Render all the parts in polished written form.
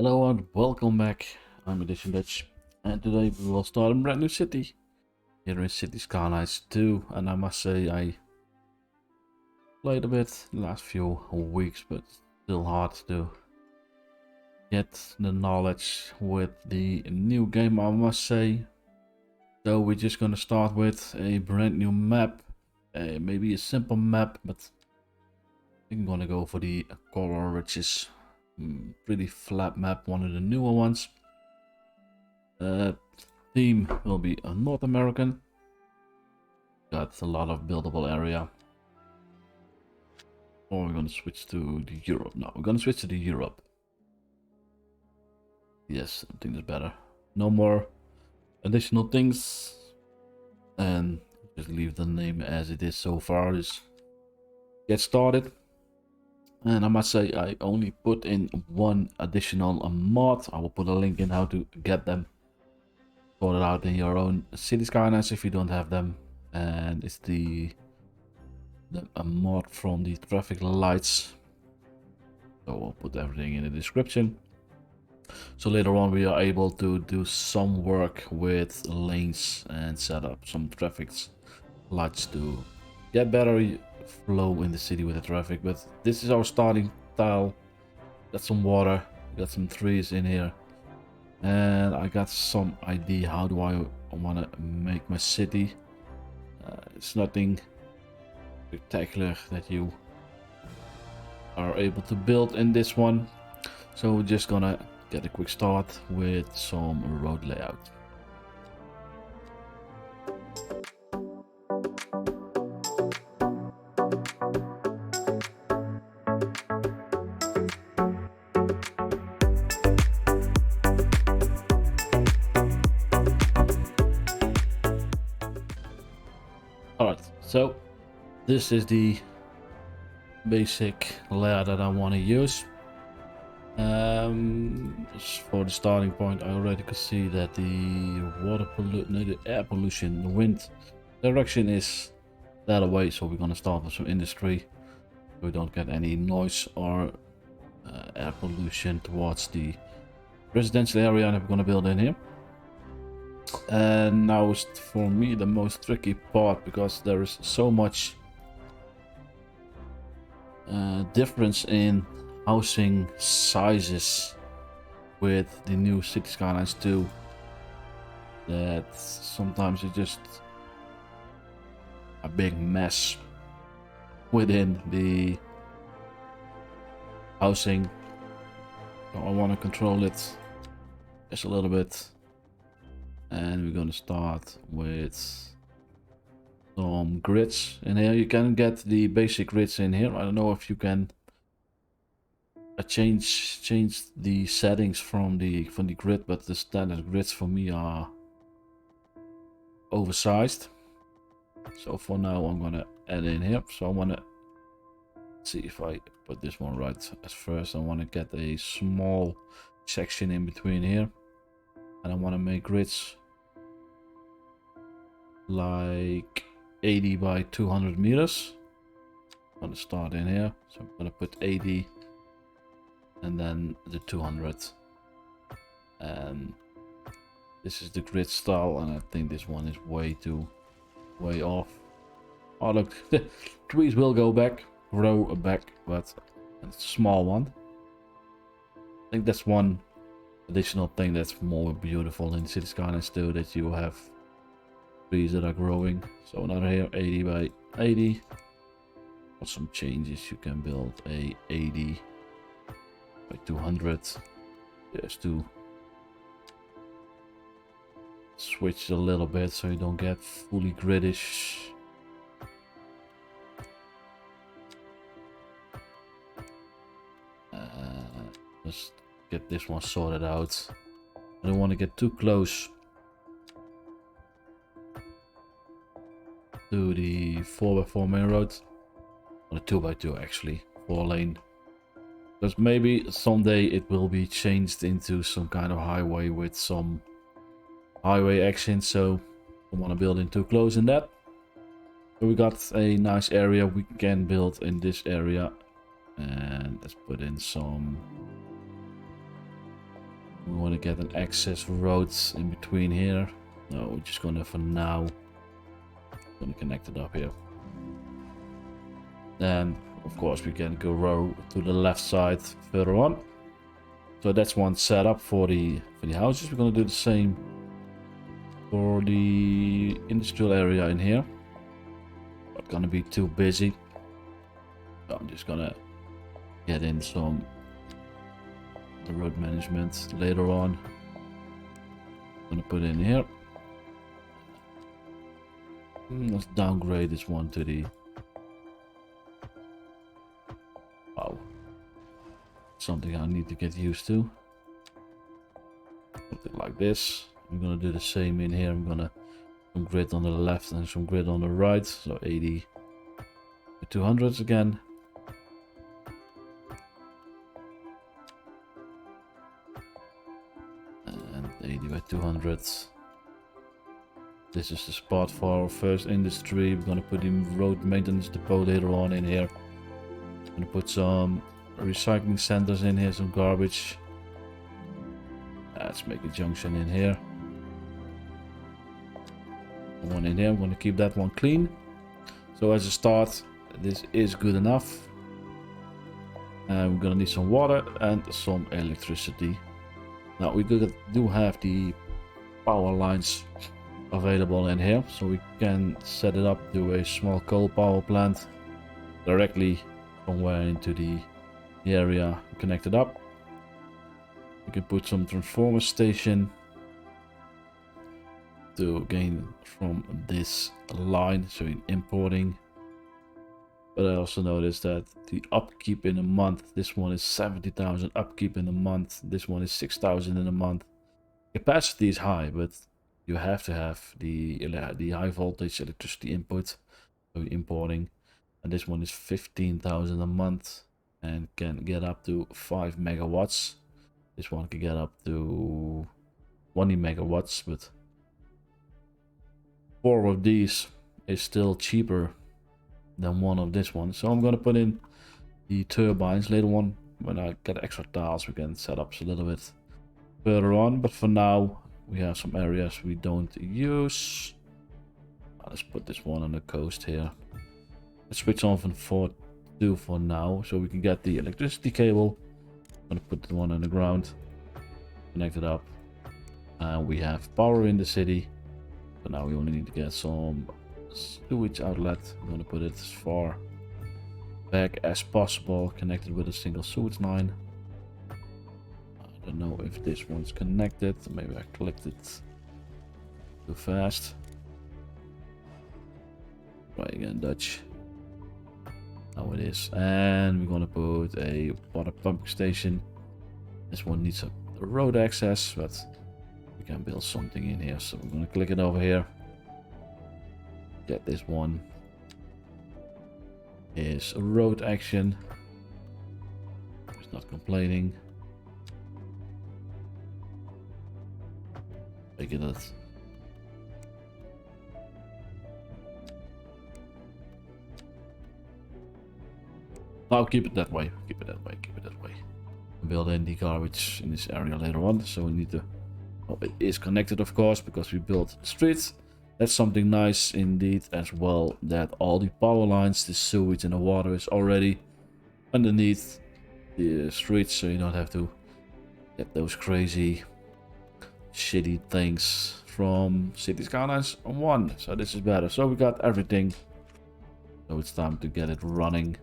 Hello and welcome back. I'm Edition Dutch, and today we will start a brand new city here in City Skylines 2. And I must say, I played a bit the last few weeks, but still hard to get the knowledge with the new game, I must say. So we're just gonna start with a brand new map, maybe a simple map, but I'm gonna go for the color, which is pretty flat map, one of the newer ones. Theme will be a North American. Got a lot of buildable area. Or we're gonna switch to the Europe. No, we're gonna switch to the Europe. Yes, I think that's better. No more additional things. And just leave the name as it is so far. Just get started. And I must say, I only put in one additional mod. I will put a link in how to get them. Sort it out in your own City Skylines if you don't have them. And it's a mod from the traffic lights. So I'll put everything in the description. So later on we are able to do some work with lanes and set up some traffic lights to get better flow in the city with the traffic. But this is our starting tile. Got some water, got some trees in here, and I got some idea how do I want to make my city. It's nothing spectacular that you are able to build in this one, so we're just gonna get a quick start with some road layout. Alright, so this is the basic layout that I want to use. For the starting point, I already could see that the air pollution, the wind direction is that away, so we're gonna start with some industry. We don't get any noise or air pollution towards the residential area that we're gonna build in here. And now is for me the most tricky part, because there is so much difference in housing sizes with the new City Skylines 2 that sometimes it's just a big mess within the housing. So I want to control it just a little bit, and we're gonna start with some grids in here. You can get the basic grids in here. I don't know if you can change the settings from the grid, but the standard grids for me are oversized. So for now I'm gonna add in here. So I want to see if I put this one right as first. I want to get a small section in between here, and I want to make grids like 80 by 200 meters. I'm gonna start in here, so I'm gonna put 80 and then the 200, and this is the grid style, and I think this one is way off. Oh look, the trees will grow back, but it's a small one. I think that's one additional thing that's more beautiful in City Skylines 2, that you have trees that are growing. So another here, 80 by 80. For some changes, you can build a 80 by 200, just to switch a little bit so you don't get fully gridish. Just get this one sorted out. I don't want to get too close to the 4x4 main road, or the 2x2 actually, 4-lane. Because maybe someday it will be changed into some kind of highway with some highway action, so I don't want to build in too close in that. So we got a nice area we can build in this area, and let's put in some We want to get an access road in between here. No, we're just gonna, for now, gonna connect it up here. And of course we can go row to the left side further on. So that's one setup for the houses. We're gonna do the same for the industrial area in here. Not gonna be too busy. So I'm just gonna get in some the road management later on. Gonna put in here. Let's downgrade this one to the... Wow. Something I need to get used to. Something like this. I'm gonna do the same in here. I'm gonna some grid on the left and some grid on the right. So 80 to 200s again. And 80 by 200s. This is the spot for our first industry. We're gonna put in road maintenance depot later on in here. I'm gonna put some recycling centers in here, some garbage. Let's make a junction in here. One in here. I'm gonna keep that one clean. So as a start, this is good enough. And we're gonna need some water and some electricity. Now we do have the power lines available in here, so we can set it up to a small coal power plant directly somewhere into the area, connect it up. We can put some transformer station to gain from this line, so in importing. But I also noticed that the upkeep in a month, this one is 70,000 upkeep in a month, this one is 6,000 in a month. Capacity is high, but you have to have the high voltage electricity input, so importing. And this one is 15,000 a month and can get up to 5 megawatts. This one can get up to 20 megawatts, but 4 of these is still cheaper than one of this one. So I'm gonna put in the turbines later on. When I get extra tiles, we can set up a little bit further on, but for now we have some areas we don't use. Let's put this one on the coast here. Let's switch on from 4 to for now, so we can get the electricity cable. I'm gonna put the one on the ground, connect it up, and we have power in the city. But now we only need to get some sewage outlet. I'm gonna put it as far back as possible, connected with a single sewage line. I don't know if this one's connected. Maybe I clicked it too fast. Try again, Dutch. Now it is. And we're gonna put a water pumping station. This one needs a road access, but we can build something in here. So we're gonna click it over here. Get this one. Is a road action. It's not complaining. Make it that. I'll keep it that way. Keep it that way. Keep it that way. Build in the garbage in this area later on. So we need to. Oh, it is connected, of course, because we built the streets. That's something nice indeed as well. That all the power lines, the sewage, and the water is already underneath the streets, so you don't have to get those crazy, shitty things from City Skylines on 1. So this is better. So we got everything. So it's time to get it running.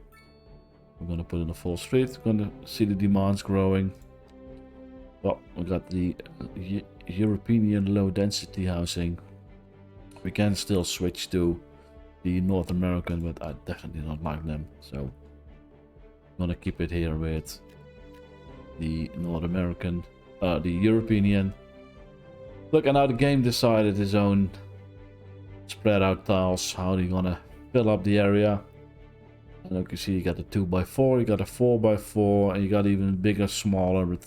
We're gonna put in a full street. We're gonna see the demands growing. Well, we got the European low density housing. We can still switch to the North American, but I definitely don't like them. So I'm gonna keep it here with the North American, the European. Look, and now the game decided his own spread out tiles. How are you gonna fill up the area? And you can see you got a 2x4, you got a 4x4, and you got even bigger, smaller. But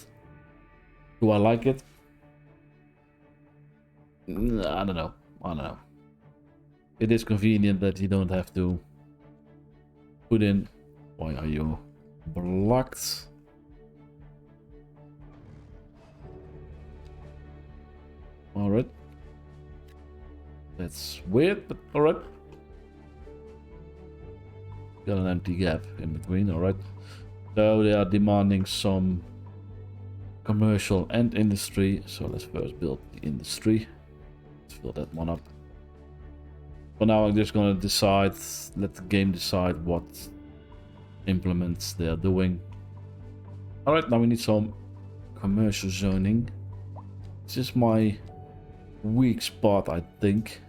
do I like it? I don't know. I don't know. It is convenient that you don't have to put in. Why are you blocked? Alright. That's weird, but alright. Got an empty gap in between, alright. So they are demanding some commercial and industry. So let's first build the industry. Let's fill that one up. For now, I'm just gonna decide, let the game decide what implements they are doing. Alright, now we need some commercial zoning. This is my weak spot, I think.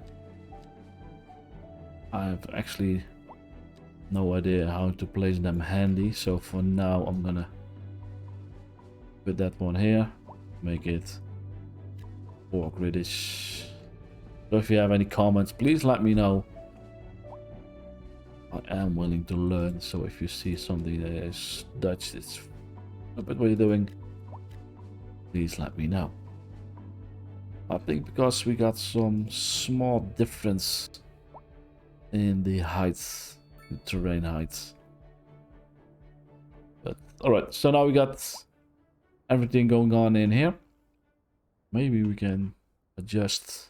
I have actually no idea how to place them handy, so for now I'm gonna put that one here, make it 4 gridish. So if you have any comments, please let me know. I am willing to learn, so if you see something that is Dutch, it's a bit what you're doing, please let me know. I think because we got some small difference in the heights, the terrain heights. But alright, so now we got everything going on in here. Maybe we can adjust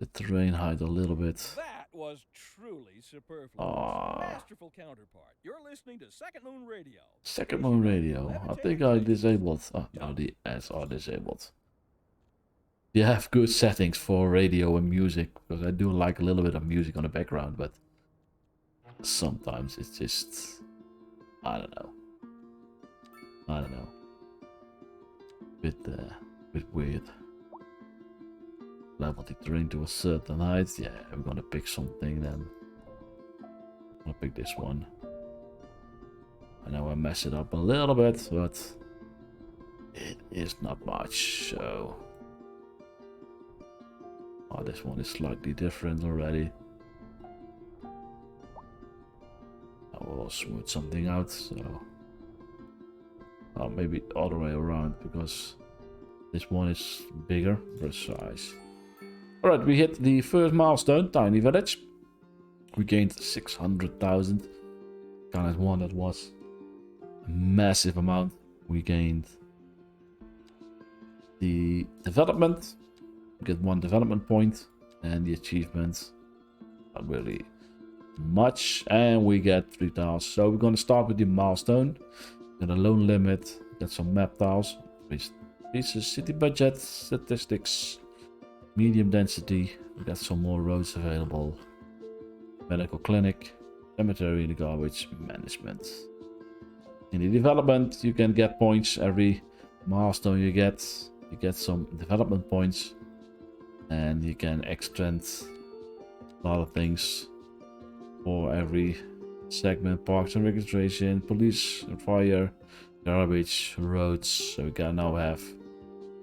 the terrain height a little bit. That was truly superfluous. Masterful counterpart. You're listening to Second Moon Radio. Second Moon Radio. I think I disabled. Oh, now the ads are disabled. You have good settings for radio and music, because I do like a little bit of music on the background, but sometimes it's just, I don't know. Bit weird. Level the terrain to a certain height. Yeah, we're gonna pick something then. I'm gonna pick this one. I know I mess it up a little bit, but it is not much, so... Oh, this one is slightly different already. I will smooth something out, so... Oh, maybe all the way around, because this one is bigger, precise. Alright, we hit the first milestone, Tiny Village. We gained 600,000. Kind of one that was a massive amount. We gained the development. We get 1 development point, and the achievements not really much, and we get 3 tiles. So we're going to start with the milestone. Get a loan limit, get some map tiles, pieces, city budget, statistics, medium density. We got some more roads available, medical clinic, cemetery, the garbage management. In the development, you can get points every milestone you get some development points, and you can extend a lot of things for every segment: parks and registration, police and fire, garbage, roads. So we can now have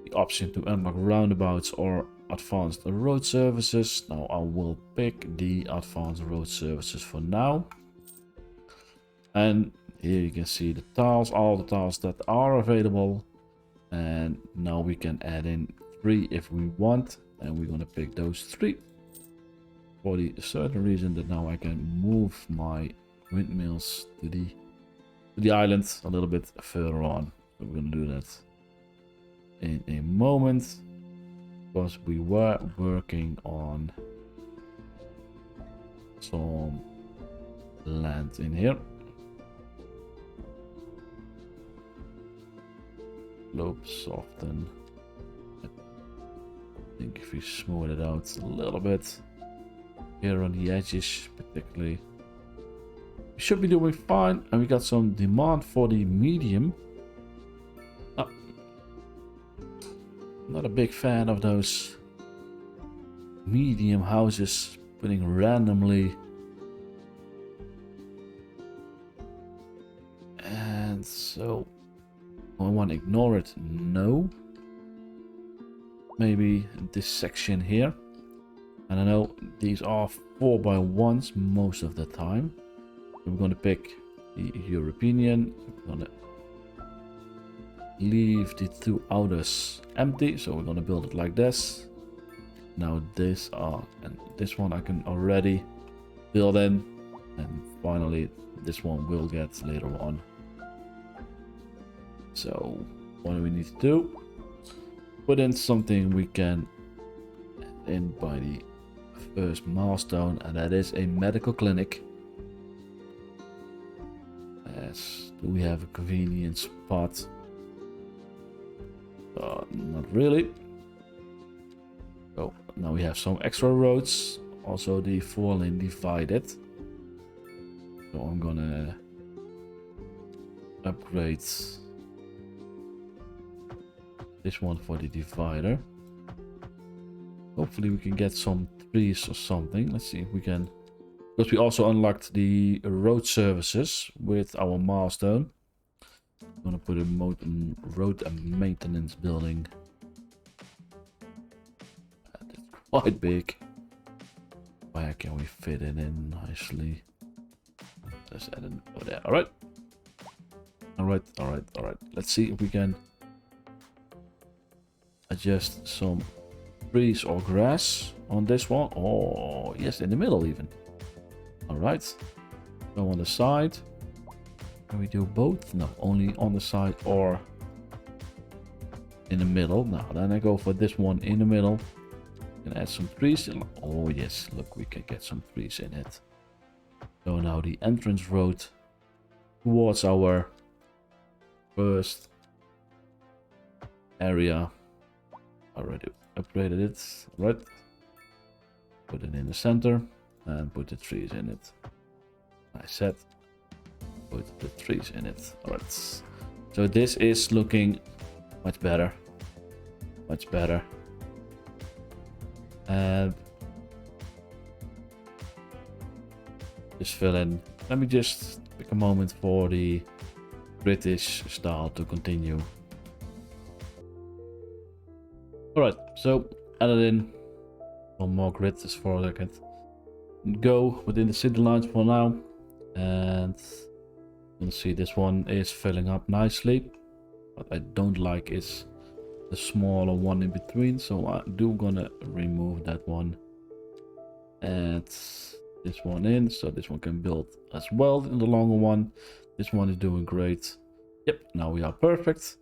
the option to unlock roundabouts or advanced road services. Now I will pick the advanced road services for now. And here you can see the tiles, all the tiles that are available. And now we can add in 3 if we want, and we're gonna pick those 3 for the certain reason that now I can move my windmills to the island a little bit further on. So we're gonna do that in a moment, because we were working on some land in here. Slope soften. I think if we smooth it out a little bit here on the edges particularly, we should be doing fine. And we got some demand for the medium. Not a big fan of those medium houses putting randomly. And so I want to ignore it. No. Maybe this section here. And I know these are 4x1s most of the time. We're going to pick the European. We're going to leave the 2 outers empty. So we're going to build it like this. Now this and this one I can already build in. And finally this one will get later on. So what do we need to do? Put in something we can in by the first milestone, and that is a medical clinic. Yes, do we have a convenient spot? Not really. So now we have some extra roads, also the 4-lane divided. So I'm gonna upgrade this one for the divider. Hopefully we can get some trees or something. Let's see if we can, because we also unlocked the road services with our milestone. I'm gonna put a road and maintenance building. And it's quite big. Where can we fit it in nicely? Let's add it over there. Alright. Alright. Let's see if we can adjust some trees or grass on this one. Oh, yes, in the middle even. Alright. Go on the side. Can we do both? No, only on the side or in the middle. Now, then I go for this one in the middle. Can add some trees. Oh, yes, look, we can get some trees in it. So now the entrance road towards our first area. Already upgraded it. Right. Put it in the center and put the trees in it. I said put the trees in it. Alright. So this is looking much better. Much better. And just fill in. Let me just take a moment for the British style to continue. Alright, so added in one more grid as far as I can go within the city lines for now. And you can see this one is filling up nicely. What I don't like is the smaller one in between, so I do gonna remove that one. Add this one in, so this one can build as well in the longer one. This one is doing great. Yep, now we are perfect.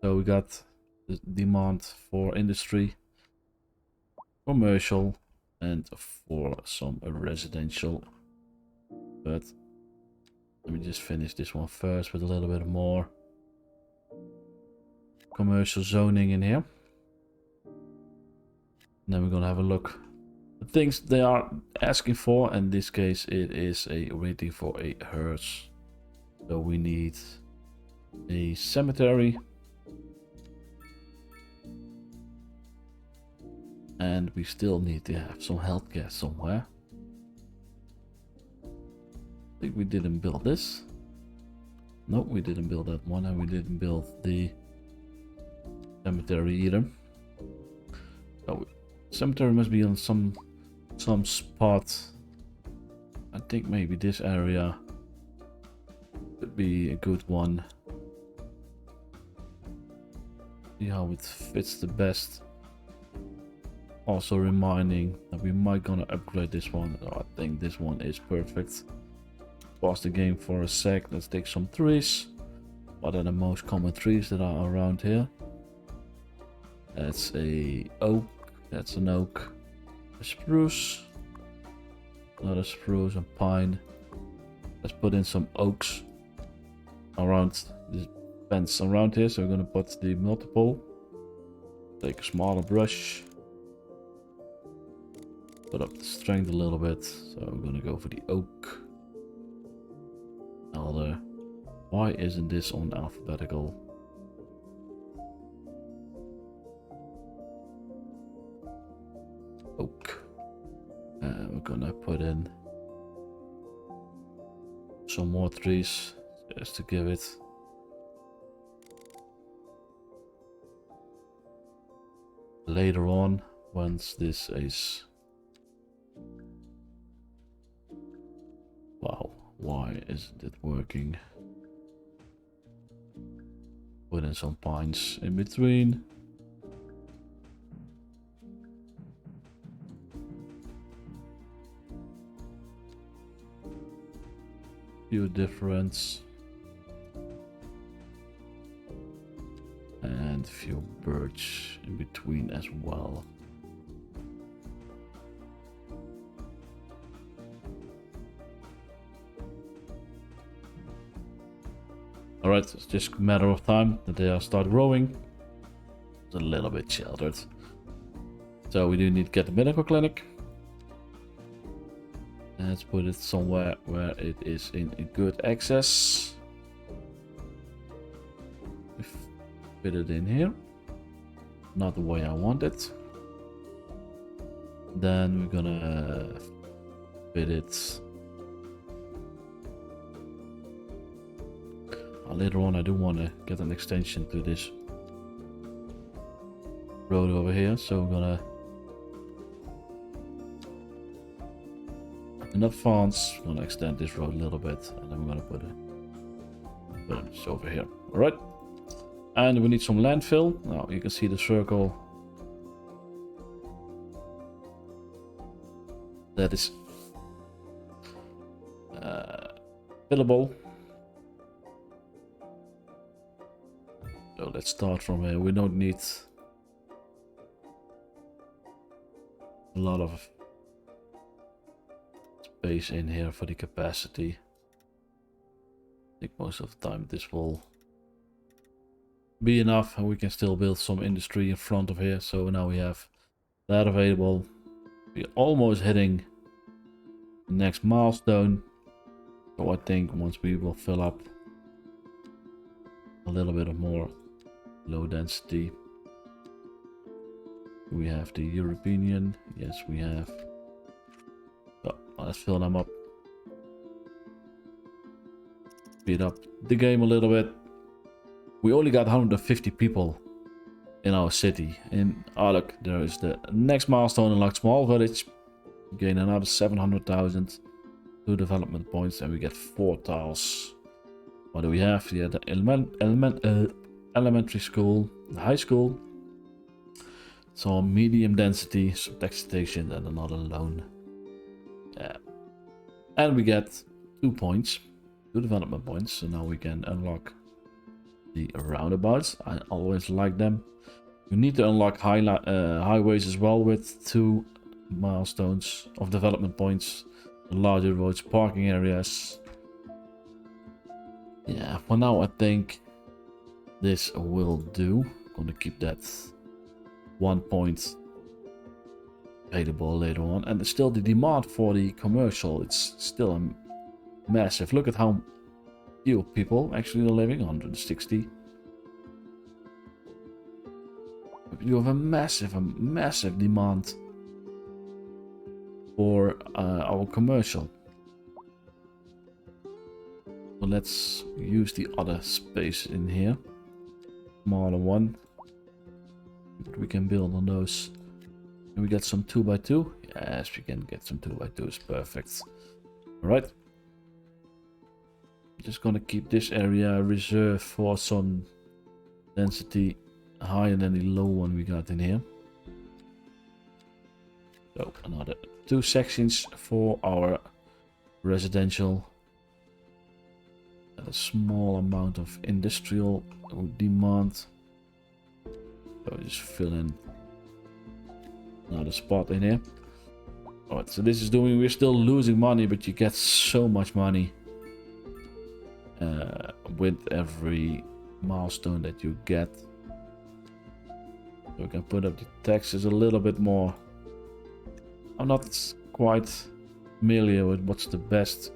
So we got the demand for industry, commercial, and for some residential. But let me just finish this one first with a little bit more commercial zoning in here. And then we're gonna have a look at things they are asking for. In this case, it is a rating for a hearse. So we need a cemetery. And we still need to have some healthcare somewhere. I think we didn't build this. No, we didn't build that one, and we didn't build the cemetery either. So cemetery must be on some spot. I think maybe this area could be a good one. See how it fits the best. Also reminding that we might gonna upgrade this one. Oh, I think this one is perfect. Pause the game for a sec. Let's take some trees. What are the most common trees that are around here? That's a oak. That's an oak. A spruce. Another spruce and pine. Let's put in some oaks around this fence around here. So we're gonna put the multiple. Take a smaller brush. Put up the strength a little bit. So I'm gonna go for the oak. Elder. Why isn't this on alphabetical? Oak. And we're gonna put in some more trees just to give it later on once this is. Wow, why isn't it working? Put in some pines in between. Few difference. And few birch in between as well. Alright, it's just a matter of time that they start growing. It's a little bit sheltered. So we do need to get the medical clinic. Let's put it somewhere where it is in good access. Fit it in here. Not the way I want it. Then we're gonna fit it. Later on I do want to get an extension to this road over here, so we're gonna in advance we're gonna extend this road a little bit, and then we're gonna put it over here. All right, and we need some landfill. Now you can see the circle that is fillable. So let's start from here. We don't need a lot of space in here for the capacity. I think most of the time this will be enough, and we can still build some industry in front of here. So now we have that available. We're almost hitting the next milestone. So I think once we will fill up a little bit of more low density. We have the European. Yes, we have. So let's fill them up. Speed up the game a little bit. We only got 150 people in our city. And oh look, there is the next milestone unlocked. Small village. Gain another 700,000 2 development points, and we get 4 tiles. What do we have? Yeah, the elementary school, the high school. So medium density, some tax station, and another loan. Yeah. And we get 2 points, 2 development points. So now we can unlock the roundabouts. I always like them. We need to unlock highways as well with 2 milestones of development points. Larger roads, parking areas. Yeah, for now I think this will do. Gonna keep that 1 point available later on. And still the demand for the commercial, it's still massive. Look at how few people actually are living, 160. You have a massive demand for our commercial. So let's use the other space in here. Smaller one. We can build on those. Can we get some 2x2? Yes, we can get some 2x2s. Perfect. Alright. Just gonna keep this area reserved for some density higher than the low one we got in here. So another 2 sections for our residential. A small amount of industrial demand. So just fill in another spot in here. Alright, so this is doing, we're still losing money, but you get so much money with every milestone that you get. So we can put up the taxes a little bit more. I'm not quite familiar with what's the best.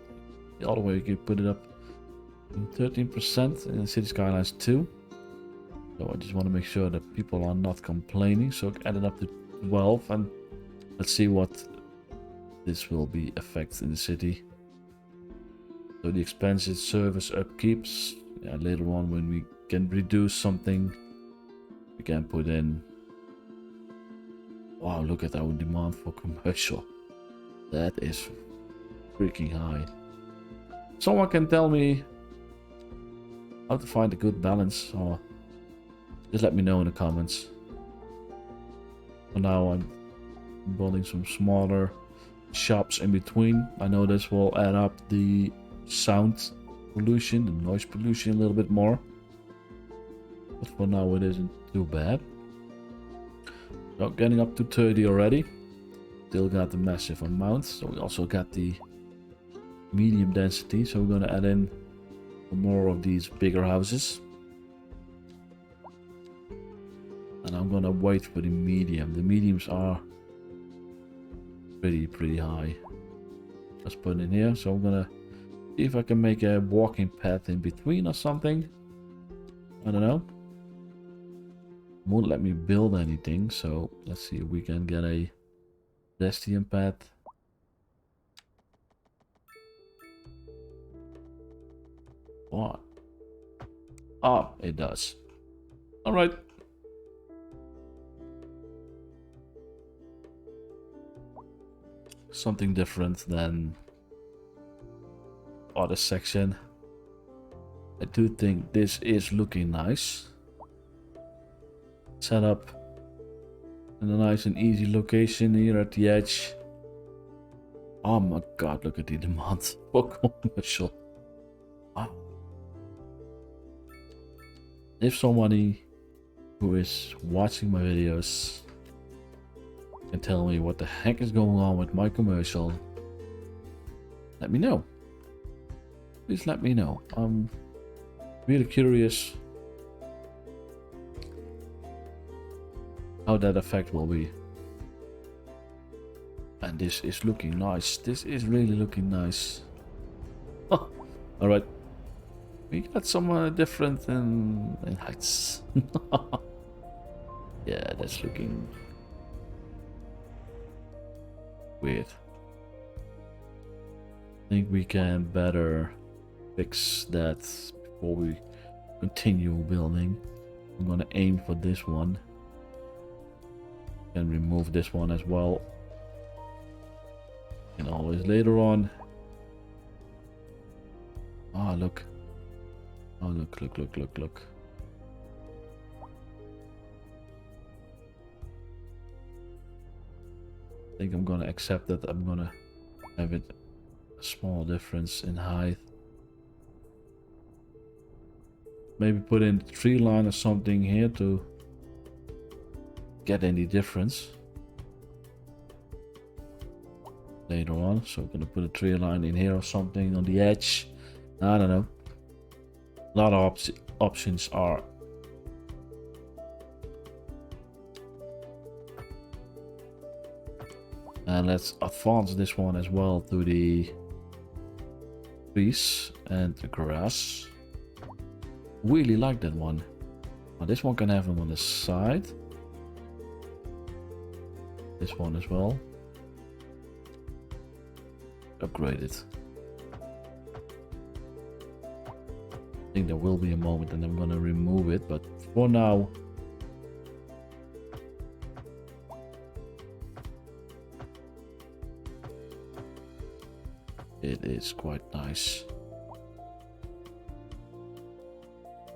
The other way you can put it up to 13% in City Skylines 2. So I just want to make sure that people are not complaining. So I added up to 12, and let's see what this will be effect in the city. So the expenses, service, upkeeps. Yeah, later on when we can reduce something, we can put in. Wow, look at our demand for commercial. That is freaking high. Someone can tell me how to find a good balance, or just let me know in the comments. For now I'm building some smaller shops in between. I know this will add up the sound pollution, the noise pollution a little bit more. But for now it isn't too bad. So getting up to 30 already. Still got the massive amount. So we also got the medium density. So we're gonna add in more of these bigger houses. And I'm gonna wait for the medium. The mediums are pretty high. Let's put it in here. So I'm gonna see if I can make a walking path in between or something. I don't know. Won't let me build anything, so let's see if we can get a pedestrian path. What? Oh, it does. Alright. Something different than other section. I do think this is looking nice. Set up in a nice and easy location here at the edge. Oh my god, look at the demand for commercial. Wow. If somebody who is watching my videos can tell me what the heck is going on with my commercial, let me know. Please let me know. I'm really curious how that effect will be. And this is looking nice. This is really looking nice. Oh, alright. We got some different in heights. Yeah, that's looking weird. I think we can better fix that before we continue building. I'm gonna aim for this one. And remove this one as well. And always later on. Ah, look. Oh, look. I think I'm gonna accept that. I'm gonna have it a small difference in height. Maybe put in the tree line or something here to get any difference later on. So I'm gonna put a tree line in here or something on the edge. I don't know. A lot of options are. And let's advance this one as well to the trees and the grass. Really like that one. Now this one can have them on the side. This one as well. Upgrade it. I think there will be a moment and I'm gonna remove it, but for now it is quite nice.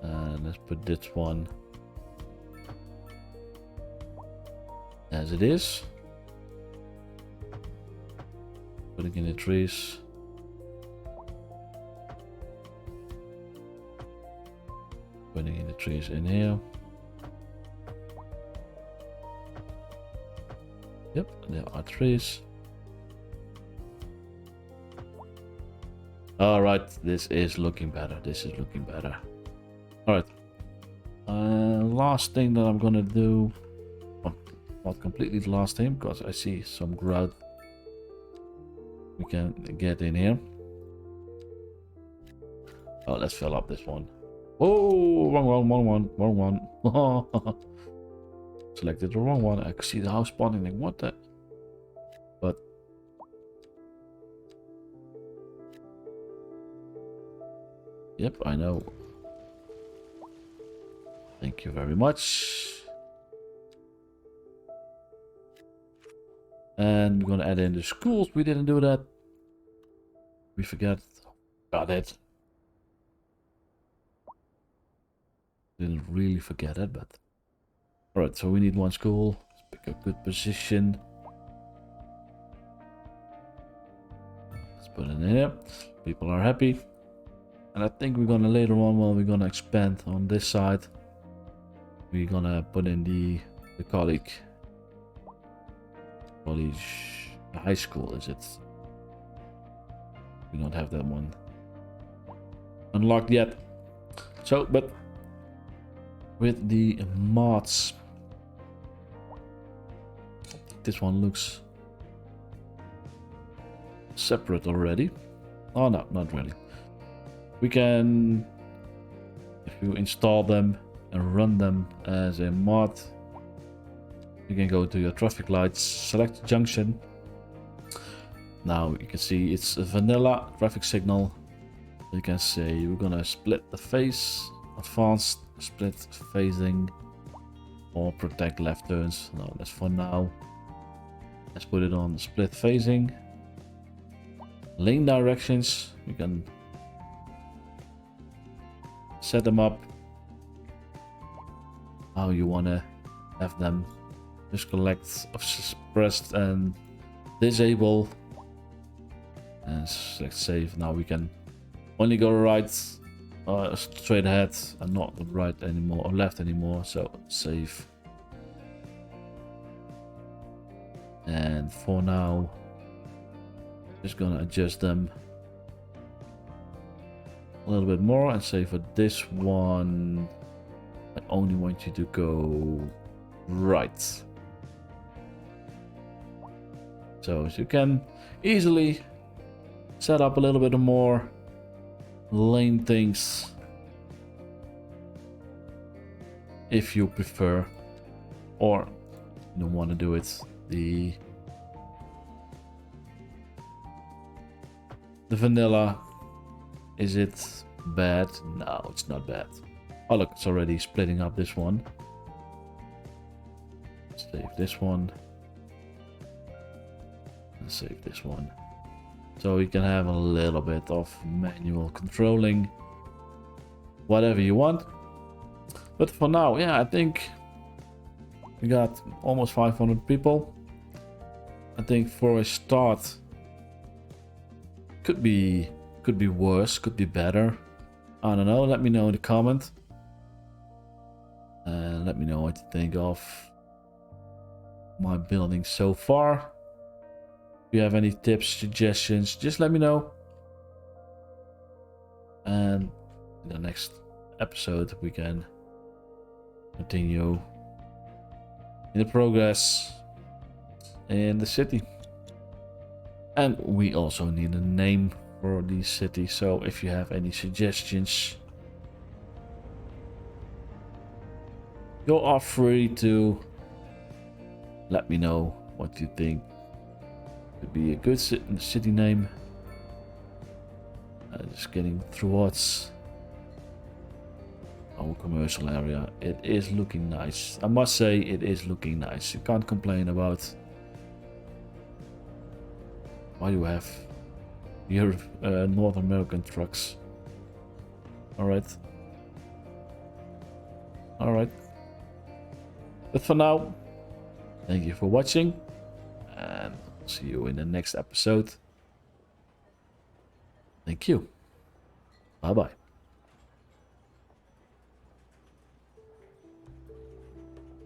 And let's put this one as it is. Putting in the trees. Putting in the trees in here. Yep, there are trees. Alright, this is looking better. This is looking better. Alright. Last thing that I'm gonna do. Well, not completely the last thing, because I see some growth we can get in here. Oh, let's fill up this one. Oh, wrong one. Selected the wrong one. I can see the house spawning. Like, what the? But yep, I know. Thank you very much. And we're gonna add in the schools. We didn't do that. We forgot. Got it. Didn't really forget it, but alright, so we need one school. Let's pick a good position. Let's put it in here. People are happy. And I think we're gonna later on, well, we're gonna expand on this side. We're gonna put in the college, high school, is it? We don't have that one. unlocked yet. So, but with the mods, this one looks separate already. Oh no, not really. We can, if you install them and run them as a mod, you can go to your traffic lights, select junction. Now you can see it's a vanilla traffic signal. You can say we're gonna split the face, advanced split phasing, or protect left turns. No, that's for now. Let's put it on split phasing. Lane directions, you can set them up how you wanna have them. Just select, press and disable, and select save. Now we can only go right, straight ahead, and not right anymore or left anymore. So save. And for now, just gonna adjust them a little bit more and say for this one, I only want you to go right. So you can easily set up a little bit more lane things if you prefer, or you don't want to do it the vanilla. Is it bad? No, it's not bad. Oh look, it's already splitting up this one. Save this one. And save this one. So you can have a little bit of manual controlling. Whatever you want. But for now, yeah, I think we got almost 500 people. I think for a start, could be worse, could be better. I don't know. Let me know in the comment. And let me know what you think of my building so far. If you have any tips, suggestions, just let me know. And in the next episode, we can continue in the progress in the city. And we also need a name for the city. So if you have any suggestions, you are free to let me know what you think could be a good city name. Just getting towards our commercial area. It is looking nice. I must say it is looking nice. You can't complain about. Why do you have here North American trucks? Alright. Alright. But for now, thank you for watching, and see you in the next episode. Thank you. Bye bye.